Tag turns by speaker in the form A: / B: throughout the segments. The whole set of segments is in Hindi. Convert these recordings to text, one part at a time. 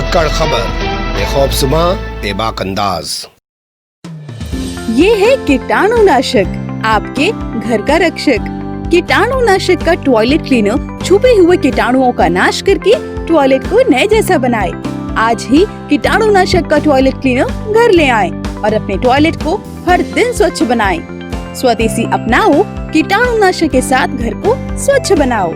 A: धाकड़ खबर, बेखौफज़ुबां बेबाक अंदाज।
B: ये है कीटाणुनाशक, आपके घर का रक्षक। कीटाणुनाशक का टॉयलेट क्लीनर छुपे हुए कीटाणुओं का नाश करके टॉयलेट को नए जैसा बनाए। आज ही कीटाणुनाशक का टॉयलेट क्लीनर घर ले आएं और अपने टॉयलेट को हर दिन स्वच्छ बनाएं। स्वदेशी अपनाओ, कीटाणुनाशक के साथ घर को स्वच्छ बनाओ।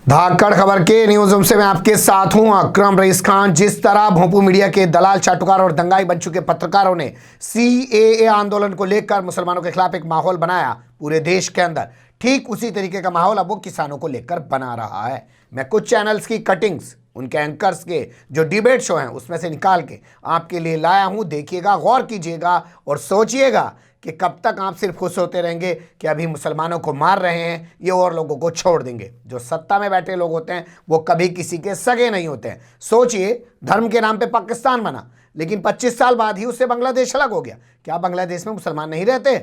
C: धाकड़ खबर के न्यूज रूम से मैं आपके साथ हूं अकरम रईस खान। जिस तरह भोंपू मीडिया के दलाल, चाटुकार और दंगाई बन चुके पत्रकारों ने सीएए आंदोलन को लेकर मुसलमानों के खिलाफ एक माहौल बनाया पूरे देश के अंदर, ठीक उसी तरीके का माहौल अब वो किसानों को लेकर बना रहा है। मैं कुछ चैनल्स की कटिंग्स, उनके एंकर्स के जो डिबेट शो हैं उसमें से निकाल के आपके लिए लाया हूं। देखिएगा, गौर कीजिएगा और सोचिएगा कि कब तक आप सिर्फ खुश होते रहेंगे कि अभी मुसलमानों को मार रहे हैं, ये और लोगों को छोड़ देंगे। जो सत्ता में बैठे लोग होते हैं वो कभी किसी के सगे नहीं होते हैं। सोचिए, धर्म के नाम पे पाकिस्तान बना, लेकिन 25 साल बाद ही उससे बांग्लादेश अलग हो गया। क्या बांग्लादेश में मुसलमान नहीं रहते?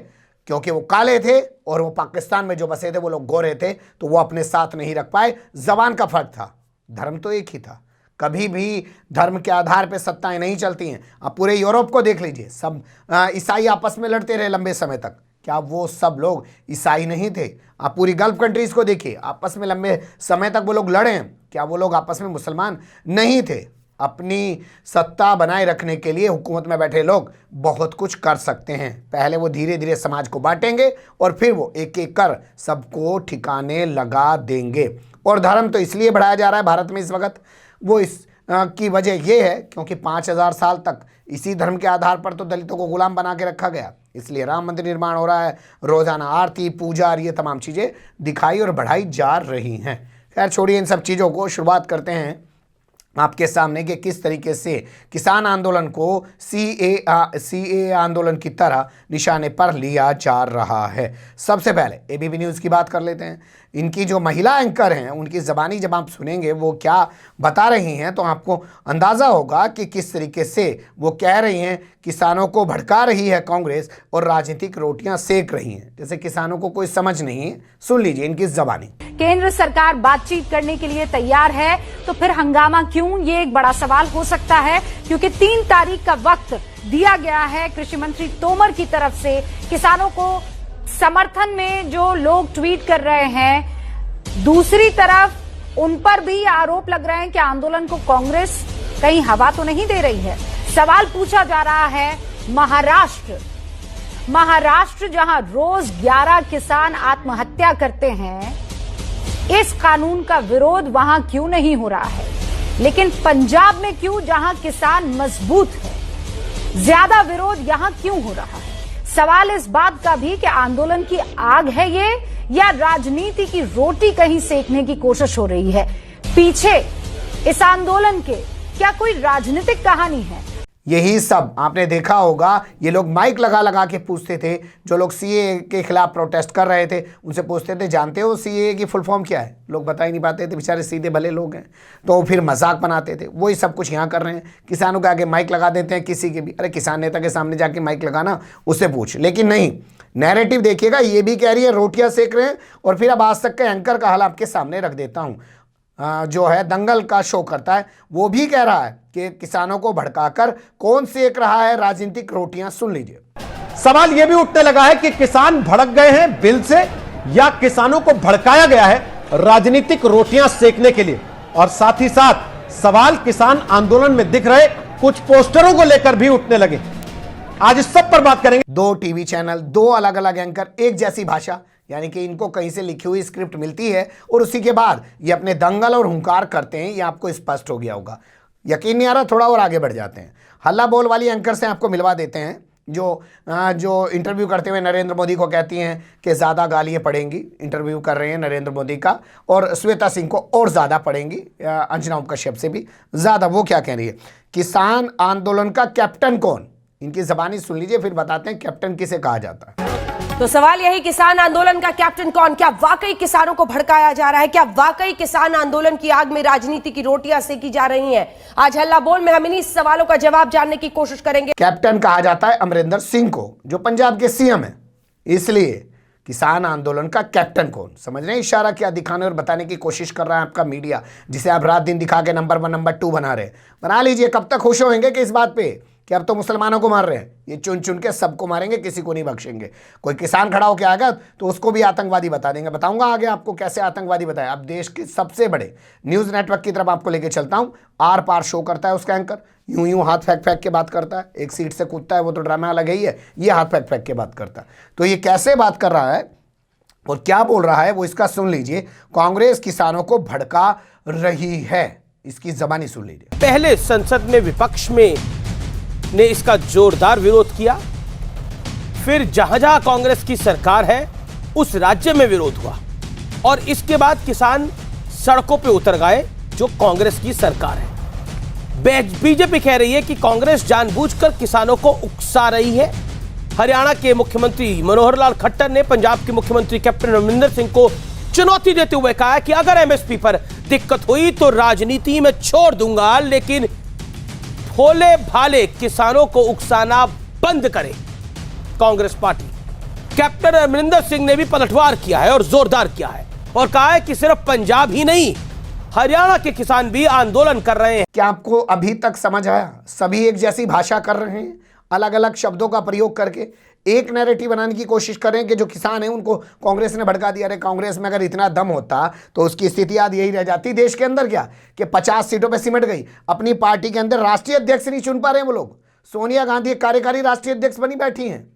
C: क्योंकि वो काले थे और वो पाकिस्तान में जो बसे थे वो लोग गोरे थे, तो वो अपने साथ नहीं रख पाए। जबान का फर्क था, धर्म तो एक ही था। कभी भी धर्म के आधार पे सत्ताएं नहीं चलती हैं। आप पूरे यूरोप को देख लीजिए, सब ईसाई आपस में लड़ते रहे लंबे समय तक। क्या वो सब लोग ईसाई नहीं थे? आप पूरी गल्फ कंट्रीज को देखिए, आपस में लंबे समय तक वो लोग लड़े हैं। क्या वो लोग आपस में मुसलमान नहीं थे? अपनी सत्ता बनाए रखने के लिए हुकूमत में बैठे लोग बहुत कुछ कर सकते हैं। पहले वो धीरे धीरे समाज को बांटेंगे और फिर वो एक एक कर सबको ठिकाने लगा देंगे। और धर्म तो इसलिए बढ़ाया जा रहा है भारत में इस वक्त, वो इस की वजह ये है क्योंकि 5000 साल तक इसी धर्म के आधार पर तो दलितों को गुलाम बना के रखा गया। इसलिए राम मंदिर निर्माण हो रहा है, रोजाना आरती, पूजा और ये तमाम चीज़ें दिखाई और बढ़ाई जा रही हैं। खैर छोड़िए इन सब चीज़ों को, शुरुआत करते हैं आपके सामने कि किस तरीके से किसान आंदोलन को सीएए आंदोलन की तरह निशाने पर लिया जा रहा है। सबसे पहले एबीपी न्यूज़ की बात कर लेते हैं। इनकी जो महिला एंकर हैं उनकी ज़बानी जब आप सुनेंगे वो क्या बता रही हैं तो आपको अंदाज़ा होगा कि किस तरीके से वो कह रही हैं। किसानों को भड़का रही है कांग्रेस और राजनीतिक रोटियां सेक रही हैं, जैसे किसानों को कोई समझ नहीं है। सुन लीजिए इनकी ज़बानी।
D: केंद्र सरकार बातचीत करने के लिए तैयार है तो फिर हंगामा क्यों, ये एक बड़ा सवाल हो सकता है, क्योंकि 3 तारीख का वक्त दिया गया है कृषि मंत्री तोमर की तरफ से। किसानों को समर्थन में जो लोग ट्वीट कर रहे हैं, दूसरी तरफ उन पर भी आरोप लग रहे हैं कि आंदोलन को कांग्रेस कहीं हवा तो नहीं दे रही है। सवाल पूछा जा रहा है महाराष्ट्र जहां रोज 11 किसान आत्महत्या करते हैं, इस कानून का विरोध वहां क्यों नहीं हो रहा है, लेकिन पंजाब में क्यों, जहां किसान मजबूत है, ज्यादा विरोध यहां क्यों हो रहा है? सवाल इस बात का भी कि आंदोलन की आग है ये या राजनीति की रोटी कहीं सेकने की कोशिश हो रही है? पीछे इस आंदोलन के क्या कोई राजनीतिक कहानी है?
C: यही सब आपने देखा होगा। ये लोग माइक लगा लगा के पूछते थे, जो लोग सीएए के खिलाफ प्रोटेस्ट कर रहे थे उनसे पूछते थे, जानते हो सीएए की फुल फॉर्म क्या है? लोग बता ही नहीं पाते थे, बेचारे सीधे भले लोग हैं, तो फिर मजाक बनाते थे। वही सब कुछ यहाँ कर रहे हैं। किसानों के आगे माइक लगा देते हैं किसी के भी। अरे किसान नेता के सामने जाके माइक लगाना, उससे पूछ। लेकिन नहीं, नैरेटिव देखिएगा, ये भी कह रही है रोटियां सेक रहे हैं। और फिर अब आज तक के एंकर का हाल आपके सामने रख देता हूँ। जो है दंगल का शो करता है, वो भी कह रहा है कि किसानों को भड़काकर कौन सेक रहा है राजनीतिक रोटियां। सुन लीजिए।
E: सवाल यह भी उठने लगा है कि किसान भड़क गए हैं बिल से या किसानों को भड़काया गया है राजनीतिक रोटियां सेकने के लिए। और साथ ही साथ सवाल किसान आंदोलन में दिख रहे कुछ पोस्टरों को लेकर भी उठने लगे। आज इस सब पर बात करेंगे।
C: 2 टीवी चैनल, 2 अलग अलग एंकर, एक जैसी भाषा, यानी कि इनको कहीं से लिखी हुई स्क्रिप्ट मिलती है और उसी के बाद ये अपने दंगल और हुंकार करते हैं। ये आपको स्पष्ट हो गया होगा। यकीन नहीं आ रहा, थोड़ा और आगे बढ़ जाते हैं। हल्ला बोल वाली एंकर से आपको मिलवा देते हैं, जो इंटरव्यू करते हुए नरेंद्र मोदी को कहती हैं कि ज़्यादा गालियाँ पड़ेंगी। इंटरव्यू कर रहे हैं नरेंद्र मोदी का, और श्वेता सिंह को और ज़्यादा पड़ेंगी, अंजना कश्यप से भी ज़्यादा। वो क्या कह रही है? किसान आंदोलन का कैप्टन कौन? इनकी ज़बानी सुन लीजिए, फिर बताते हैं कैप्टन किसे कहा जाता है।
F: तो सवाल यही, किसान आंदोलन का कैप्टन कौन? क्या वाकई किसानों को भड़काया जा रहा है? क्या वाकई किसान आंदोलन की आग में राजनीति की रोटियां सेकी जा रही हैं? आज हल्ला बोल में हम इन्हीं सवालों का जवाब जानने की कोशिश करेंगे।
C: कैप्टन कहा जाता है अमरिंदर सिंह को, जो पंजाब के सीएम है, इसलिए किसान आंदोलन का कैप्टन कौन? समझ रहे हैं? इशारा किया, दिखाने और बताने की कोशिश कर रहा है आपका मीडिया, जिसे आप रात दिन दिखा के नंबर 1 नंबर 2 बना रहे हैं। बना लीजिए। कब तक खुश होंगे कि इस बात पे कि अब तो मुसलमानों को मार रहे हैं? ये चुन चुन के सबको मारेंगे, किसी को नहीं बख्शेंगे। कोई किसान खड़ा होकर आएगा तो उसको भी आतंकवादी बता देंगे। बताऊंगा आगे आपको कैसे आतंकवादी बताया। अब देश के सबसे बड़े न्यूज नेटवर्क की तरफ आपको लेके चलता हूं। आर पार शो करता है उसका एंकर, यूं यूं हाथ फेंक फेंक के बात करता है, एक सीट से कूदता है, वो तो ड्रामा अलग ही है। ये हाथ फेंक फेंक के बात करता है। तो ये कैसे बात कर रहा है और क्या बोल रहा है वो इसका सुन लीजिए। कांग्रेस किसानों को भड़का रही है, इसकी जबानी सुन लीजिए।
G: पहले संसद में विपक्ष में ने इसका जोरदार विरोध किया, फिर जहां जहां कांग्रेस की सरकार है उस राज्य में विरोध हुआ, और इसके बाद किसान सड़कों पे उतर गए जो कांग्रेस की सरकार है। बीजेपी कह रही है कि कांग्रेस जानबूझकर किसानों को उकसा रही है। हरियाणा के मुख्यमंत्री मनोहर लाल खट्टर ने पंजाब के मुख्यमंत्री कैप्टन अमरिंदर सिंह को चुनौती देते हुए कहा कि अगर एमएसपी पर दिक्कत हुई तो राजनीति में छोड़ दूंगा, लेकिन भोले भाले किसानों को उकसाना बंद करे कांग्रेस पार्टी। कैप्टन अमरिंदर सिंह ने भी पलटवार किया है और जोरदार किया है, और कहा है कि सिर्फ पंजाब ही नहीं, हरियाणा के किसान भी आंदोलन कर रहे हैं।
C: क्या आपको अभी तक समझ आया? सभी एक जैसी भाषा कर रहे हैं, अलग अलग शब्दों का प्रयोग करके एक नैरेटिव बनाने की कोशिश कर रहे हैं कि जो किसान हैं उनको कांग्रेस ने भड़का दिया। अरे कांग्रेस में अगर इतना दम होता तो उसकी स्थिति आज यही रह जाती देश के अंदर, क्या कि 50 सीटों पे सिमट गई। अपनी पार्टी के अंदर राष्ट्रीय अध्यक्ष नहीं चुन पा रहे हैं वो लोग। सोनिया गांधी एक कार्यकारी राष्ट्रीय अध्यक्ष बनी बैठी हैं।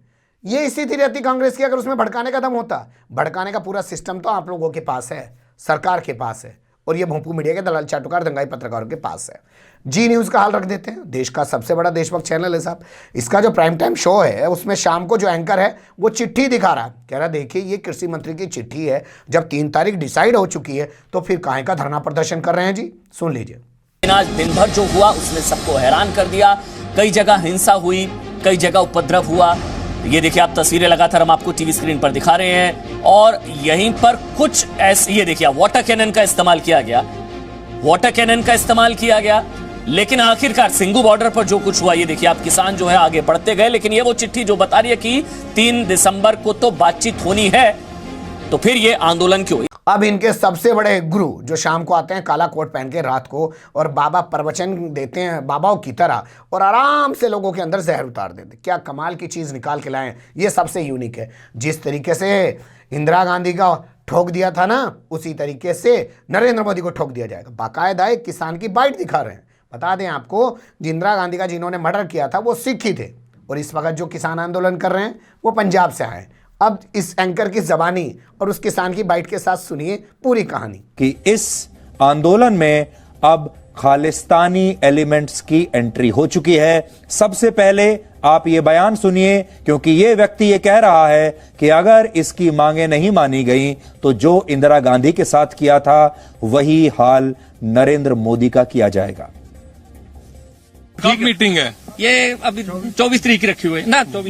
C: ये स्थिति रहती कांग्रेस की अगर उसमें भड़काने का दम होता। भड़काने का पूरा सिस्टम तो आप लोगों के पास है, सरकार के पास है, और ये भोंपू मीडिया के दलाल चाटुकार दंगाई पत्रकारों के पास है। जी न्यूज़ का हाल रख देते हैं। देश का सबसे बड़ा देशभक्त चैनल है साहब। इसका जो प्राइम टाइम शो है उसमें शाम को जो एंकर है वो चिट्ठी दिखा रहा है, कह रहा देखिए ये कृषि मंत्री की चिट्ठी है। जब 3 तारीख डिसाइड हो चुकी है तो फिर काहे का धरना प्रदर्शन कर रहे हैं जी? सुन लीजिए।
H: आज दिन भर जो हुआ उसने सबको हैरान कर दिया। कई जगह हिंसा हुई, कई जगह उपद्रव हुआ। ये देखिए आप तस्वीरें लगातार हम आपको टीवी स्क्रीन पर दिखा रहे हैं, और यहीं पर कुछ ऐसे, ये देखिए वाटर कैनन का इस्तेमाल किया गया, वाटर कैनन का इस्तेमाल किया गया। लेकिन आखिरकार सिंगू बॉर्डर पर जो कुछ हुआ, ये देखिए आप किसान जो है आगे बढ़ते गए। लेकिन ये वो चिट्ठी जो बता रही है कि 3 दिसंबर को तो बातचीत होनी है, तो फिर ये आंदोलन क्यों?
C: अब इनके सबसे बड़े गुरु जो शाम को आते हैं काला कोट पहन के रात को, और बाबा प्रवचन देते हैं बाबाओं की तरह, और आराम से लोगों के अंदर जहर उतार देते। क्या कमाल की चीज़ निकाल के लाएं, ये सबसे यूनिक है। जिस तरीके से इंदिरा गांधी का ठोक दिया था ना, उसी तरीके से नरेंद्र मोदी को ठोक दिया जाएगा। बाकायदा एक किसान की बाइट दिखा रहे हैं। बता दें आपको, इंदिरा गांधी का जिन्होंने मर्डर किया था वो सिख ही थे, और इस वक्त जो किसान आंदोलन कर रहे हैं वो पंजाब से आए। अब इस एंकर की जबानी और उस किसान की बाइट के साथ सुनिए पूरी कहानी।
I: कि इस आंदोलन में अब खालिस्तानी एलिमेंट्स की एंट्री हो चुकी है। सबसे पहले आप ये बयान सुनिए, क्योंकि ये व्यक्ति ये कह रहा है कि अगर इसकी मांगे नहीं मानी गई तो जो इंदिरा गांधी के साथ किया था वही हाल नरेंद्र मोदी का किया जाएगा।
J: कब मीटिंग है?
H: ये अभी 24 तारीख रखी हुई है ना,
J: 3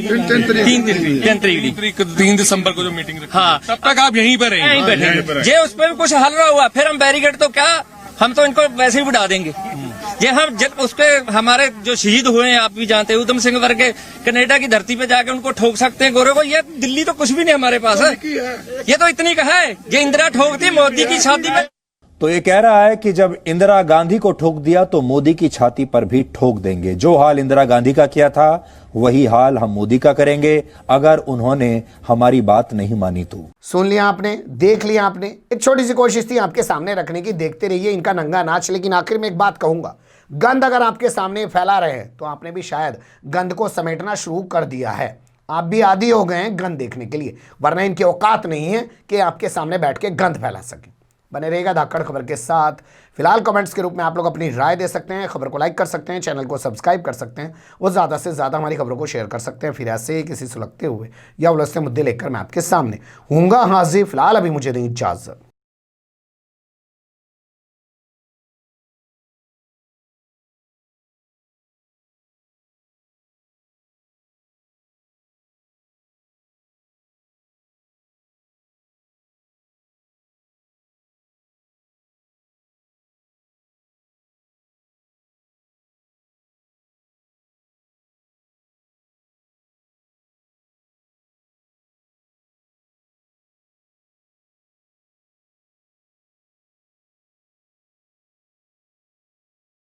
J: दिसंबर को जो मीटिंग रखी। हाँ, तब तक आप यहीं पर रहेंगे।
H: ये उस पर भी कुछ हल रहा हुआ, फिर हम बैरिकेड तो क्या, हम तो इनको वैसे ही उड़ा देंगे। ये हम उस पे हमारे जो शहीद हुए हैं आप भी जानते हैं, उधम सिंह वर्ग के कनाडा की धरती पे जाके उनको ठोक सकते हैं गोरे को। ये दिल्ली तो कुछ भी नहीं हमारे पास है, ये तो इतनी का है। ये इंदिरा ठोकती मोदी की छाती पे।
I: तो ये कह रहा है कि जब इंदिरा गांधी को ठोक दिया तो मोदी की छाती पर भी ठोक देंगे। जो हाल इंदिरा गांधी का किया था वही हाल हम मोदी का करेंगे अगर उन्होंने हमारी बात नहीं मानी तो।
C: सुन लिया आपने, देख लिया आपने। एक छोटी सी कोशिश थी आपके सामने रखने की, देखते रहिए इनका नंगा नाच। लेकिन आखिर में एक बात कहूंगा, गंद अगर आपके सामने फैला रहे हैं तो आपने भी शायद गंद को समेटना शुरू कर दिया है। आप भी आदी हो गए हैं गंद देखने के लिए, वरना इनकी औकात नहीं है कि आपके सामने बैठ के गंद फैला सके। बने रहेगा धाकड़ खबर के साथ। फिलहाल कमेंट्स के रूप में आप लोग अपनी राय दे सकते हैं, खबर को लाइक कर सकते हैं, चैनल को सब्सक्राइब कर सकते हैं, और ज़्यादा से ज़्यादा हमारी खबरों को शेयर कर सकते हैं। फिर ऐसे ही किसी सुलगते हुए या उलझते मुद्दे लेकर मैं आपके सामने हूँगा हाजिर। फिलहाल अभी मुझे दें इजाज़त।